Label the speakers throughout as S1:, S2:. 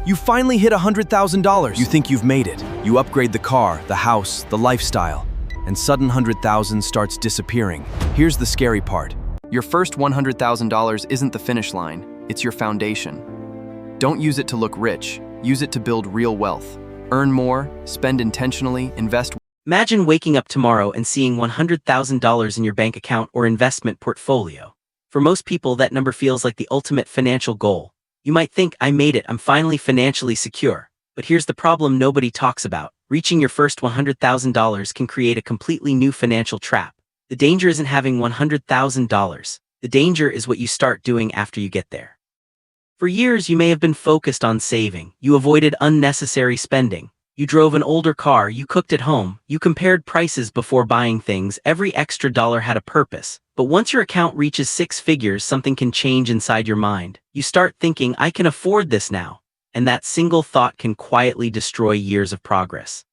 S1: You finally hit $100,000. You think you've made it. You upgrade the car, the house, the lifestyle, and sudden 100,000 starts disappearing. Here's the scary part.
S2: Your first $100,000 isn't the finish line, it's your foundation. Don't use it to look rich, use it to build real wealth. Earn more, spend intentionally, invest.
S3: Imagine waking up tomorrow and seeing $100,000 in your bank account or investment portfolio. For most people, that number feels like the ultimate financial goal. You might think, I made it, I'm finally financially secure. But here's the problem nobody talks about. Reaching your first $100,000 can create a completely new financial trap. The danger isn't having $100,000. The danger is what you start doing after you get there. For years, you may have been focused on saving. You avoided unnecessary spending. You drove an older car, you cooked at home, you compared prices before buying things. Every extra dollar had a purpose. But once your account reaches 6 figures, something can change inside your mind. You start thinking, I can afford this now. And that single thought can quietly destroy years of progress.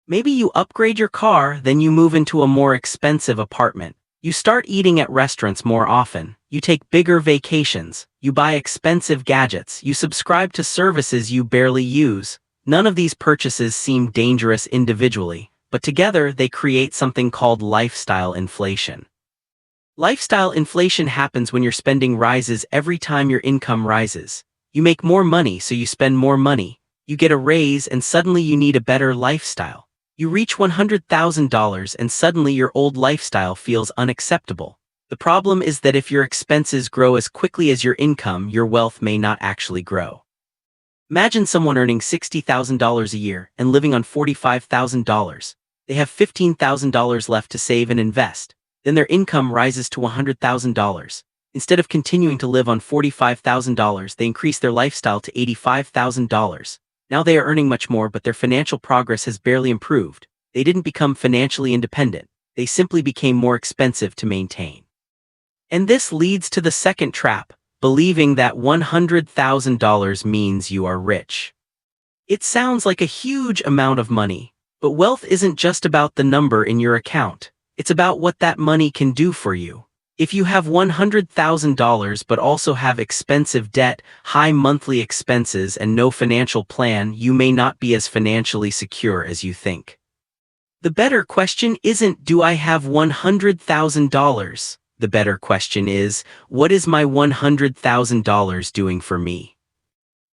S3: Maybe you upgrade your car, then you move into a more expensive apartment. You start eating at restaurants more often. You take bigger vacations. You buy expensive gadgets. You subscribe to services you barely use. None of these purchases seem dangerous individually, but together they create something called lifestyle inflation. Lifestyle inflation happens when your spending rises every time your income rises. You make more money, so you spend more money. You get a raise, and suddenly you need a better lifestyle. You reach $100,000, and suddenly your old lifestyle feels unacceptable. The problem is that if your expenses grow as quickly as your income, your wealth may not actually grow. Imagine someone earning $60,000 a year and living on $45,000. They have $15,000 left to save and invest. Then their income rises to $100,000. Instead of continuing to live on $45,000, they increase their lifestyle to $85,000. Now they are earning much more, but their financial progress has barely improved. They didn't become financially independent. They simply became more expensive to maintain. And this leads to the second trap, believing that $100,000 means you are rich. It sounds like a huge amount of money, but wealth isn't just about the number in your account. It's about what that money can do for you. If you have $100,000 but also have expensive debt, high monthly expenses, and no financial plan, you may not be as financially secure as you think. The better question isn't, do I have $100,000? The better question is, what is my $100,000 doing for me?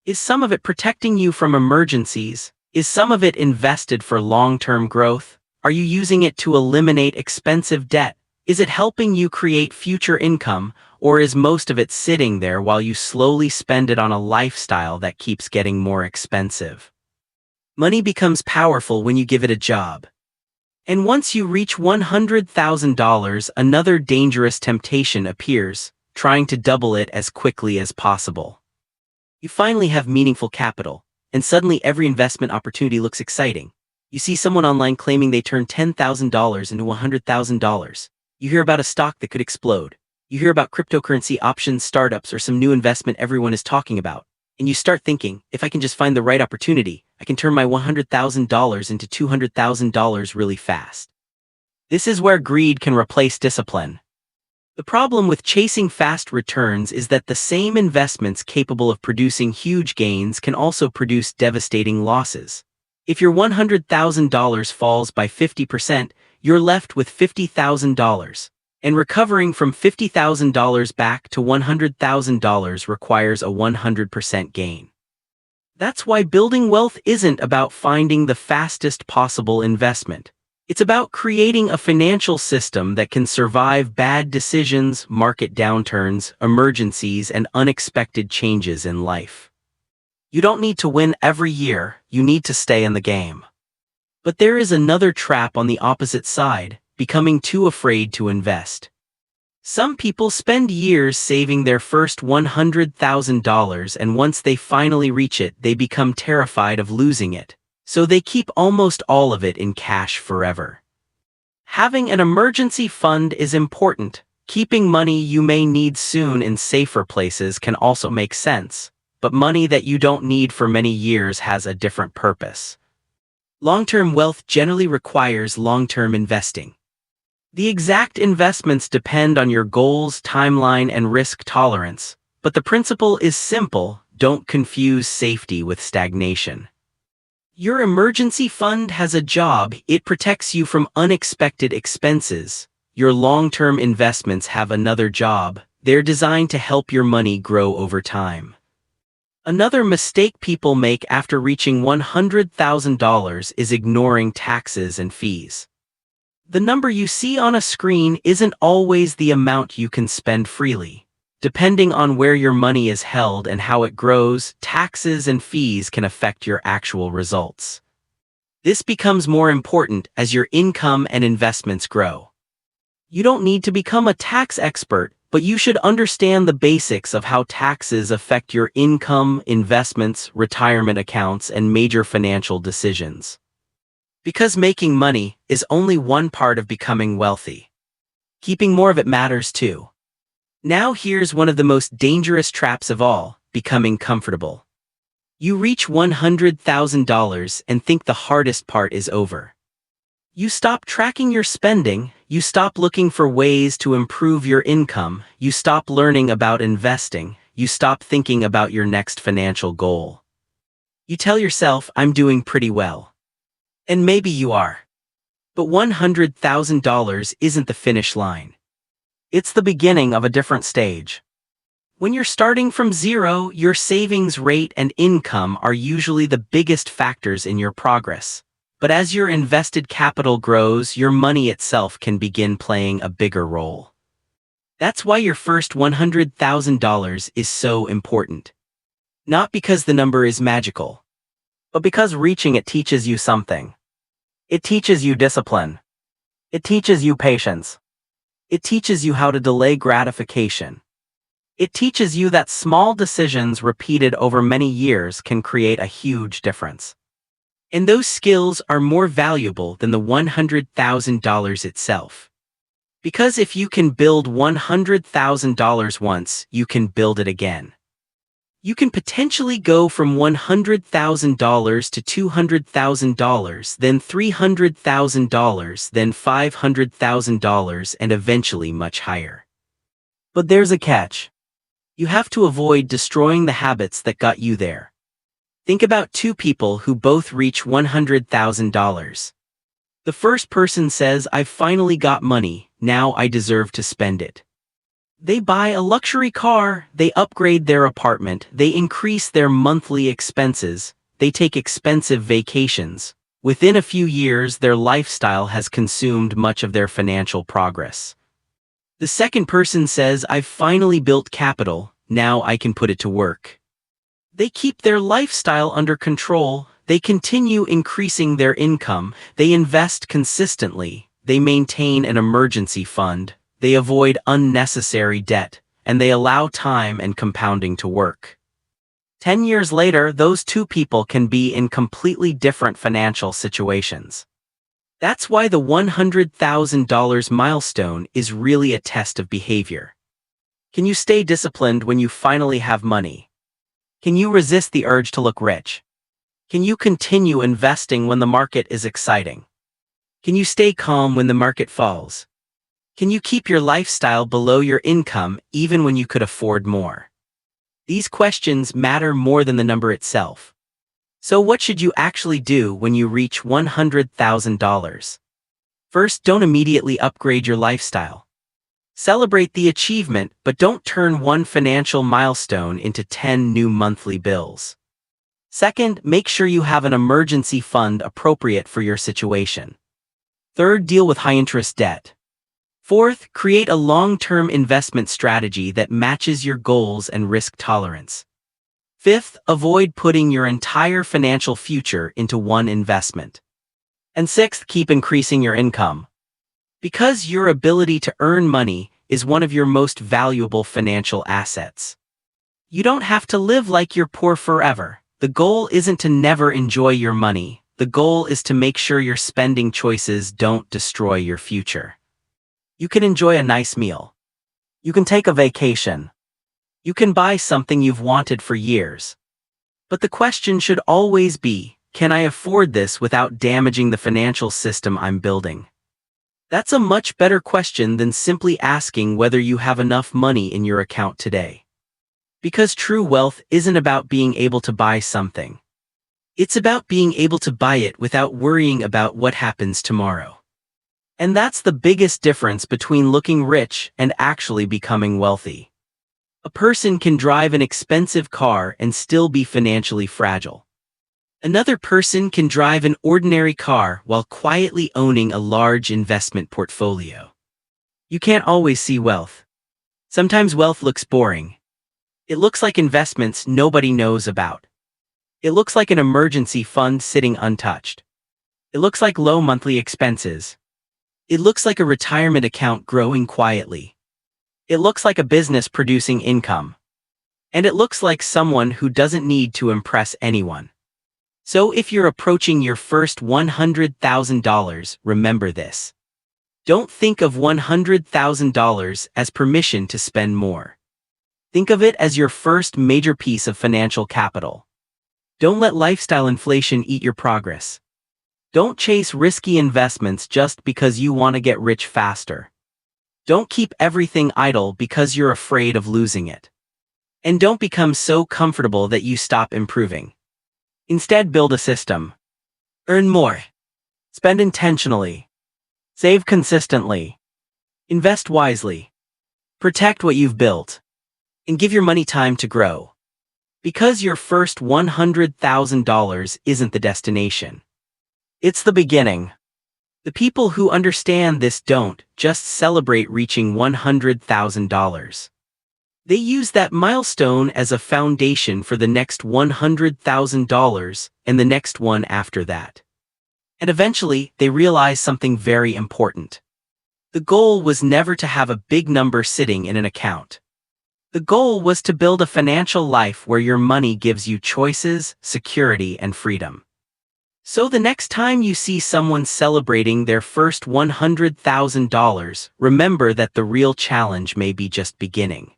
S3: Is some of it protecting you from emergencies? Is some of it invested for long-term growth? Are you using it to eliminate expensive debt? Is it helping you create future income, or is most of it sitting there while you slowly spend it on a lifestyle that keeps getting more expensive? Money becomes powerful when you give it a job. And once you reach $100,000, another dangerous temptation appears, trying to double it as quickly as possible. You finally have meaningful capital, and suddenly every investment opportunity looks exciting. You see someone online claiming they turned $10,000 into $100,000. You hear about a stock that could explode. You hear about cryptocurrency options, startups, or some new investment everyone is talking about. And you start thinking, if I can just find the right opportunity, I can turn my $100,000 into $200,000 really fast. This is where greed can replace discipline. The problem with chasing fast returns is that the same investments capable of producing huge gains can also produce devastating losses. If your $100,000 falls by 50%, you're left with $50,000. And recovering from $50,000 back to $100,000 requires a 100% gain. That's why building wealth isn't about finding the fastest possible investment. It's about creating a financial system that can survive bad decisions, market downturns, emergencies, and unexpected changes in life. You don't need to win every year, you need to stay in the game. But there is another trap on the opposite side, becoming too afraid to invest. Some people spend years saving their first $100,000, and once they finally reach it, they become terrified of losing it. So they keep almost all of it in cash forever. Having an emergency fund is important. Keeping money you may need soon in safer places can also make sense. But money that you don't need for many years has a different purpose. Long-term wealth generally requires long-term investing. The exact investments depend on your goals, timeline, and risk tolerance, but the principle is simple: don't confuse safety with stagnation. Your emergency fund has a job. It protects you from unexpected expenses. Your long-term investments have another job. They're designed to help your money grow over time. Another mistake people make after reaching $100,000 is ignoring taxes and fees. The number you see on a screen isn't always the amount you can spend freely. Depending on where your money is held and how it grows, taxes and fees can affect your actual results. This becomes more important as your income and investments grow. You don't need to become a tax expert, but you should understand the basics of how taxes affect your income, investments, retirement accounts, and major financial decisions. Because making money is only one part of becoming wealthy. Keeping more of it matters too. Now here's one of the most dangerous traps of all, becoming comfortable. You reach $100,000 and think the hardest part is over. You stop tracking your spending, you stop looking for ways to improve your income, you stop learning about investing, you stop thinking about your next financial goal. You tell yourself, I'm doing pretty well. And maybe you are. But $100,000 isn't the finish line. It's the beginning of a different stage. When you're starting from zero, your savings rate and income are usually the biggest factors in your progress. But as your invested capital grows, your money itself can begin playing a bigger role. That's why your first $100,000 is so important. Not because the number is magical, but because reaching it teaches you something. It teaches you discipline. It teaches you patience. It teaches you how to delay gratification. It teaches you that small decisions repeated over many years can create a huge difference. And those skills are more valuable than the $100,000 itself. Because if you can build $100,000 once, you can build it again. You can potentially go from $100,000 to $200,000, then $300,000, then $500,000, and eventually much higher. But there's a catch. You have to avoid destroying the habits that got you there. Think about two people who both reach $100,000. The first person says, I've finally got money, now I deserve to spend it. They buy a luxury car, they upgrade their apartment, they increase their monthly expenses, they take expensive vacations. Within a few years, their lifestyle has consumed much of their financial progress. The second person says, I've finally built capital, now I can put it to work. They keep their lifestyle under control, they continue increasing their income, they invest consistently, they maintain an emergency fund. They avoid unnecessary debt, and they allow time and compounding to work. 10 years later, those two people can be in completely different financial situations. That's why the $100,000 milestone is really a test of behavior. Can you stay disciplined when you finally have money? Can you resist the urge to look rich? Can you continue investing when the market is exciting? Can you stay calm when the market falls? Can you keep your lifestyle below your income even when you could afford more? These questions matter more than the number itself. So what should you actually do when you reach $100,000? First, don't immediately upgrade your lifestyle. Celebrate the achievement, but don't turn one financial milestone into 10 new monthly bills. Second, make sure you have an emergency fund appropriate for your situation. Third, deal with high-interest debt. Fourth, create a long-term investment strategy that matches your goals and risk tolerance. Fifth, avoid putting your entire financial future into one investment. And sixth, keep increasing your income. Because your ability to earn money is one of your most valuable financial assets. You don't have to live like you're poor forever. The goal isn't to never enjoy your money. The goal is to make sure your spending choices don't destroy your future. You can enjoy a nice meal. You can take a vacation. You can buy something you've wanted for years. But the question should always be, can I afford this without damaging the financial system I'm building? That's a much better question than simply asking whether you have enough money in your account today. Because true wealth isn't about being able to buy something. It's about being able to buy it without worrying about what happens tomorrow. And that's the biggest difference between looking rich and actually becoming wealthy. A person can drive an expensive car and still be financially fragile. Another person can drive an ordinary car while quietly owning a large investment portfolio. You can't always see wealth. Sometimes wealth looks boring. It looks like investments nobody knows about. It looks like an emergency fund sitting untouched. It looks like low monthly expenses. It looks like a retirement account growing quietly. It looks like a business producing income. And it looks like someone who doesn't need to impress anyone. So if you're approaching your first $100,000, remember this. Don't think of $100,000 as permission to spend more. Think of it as your first major piece of financial capital. Don't let lifestyle inflation eat your progress. Don't chase risky investments just because you want to get rich faster. Don't keep everything idle because you're afraid of losing it. And don't become so comfortable that you stop improving. Instead, build a system. Earn more. Spend intentionally. Save consistently. Invest wisely. Protect what you've built. And give your money time to grow. Because your first $100,000 isn't the destination. It's the beginning. The people who understand this don't just celebrate reaching $100,000. They use that milestone as a foundation for the next $100,000 and the next one after that. And eventually, they realize something very important. The goal was never to have a big number sitting in an account. The goal was to build a financial life where your money gives you choices, security, and freedom. So the next time you see someone celebrating their first $100,000, remember that the real challenge may be just beginning.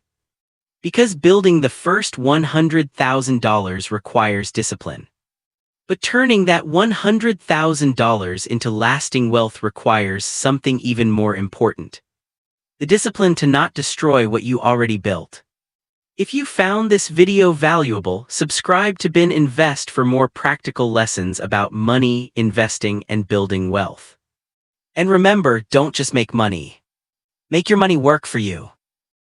S3: Because building the first $100,000 requires discipline. But turning that $100,000 into lasting wealth requires something even more important. The discipline to not destroy what you already built. If you found this video valuable, subscribe to Bin Invest for more practical lessons about money, investing, and building wealth. And remember, don't just make money. Make your money work for you.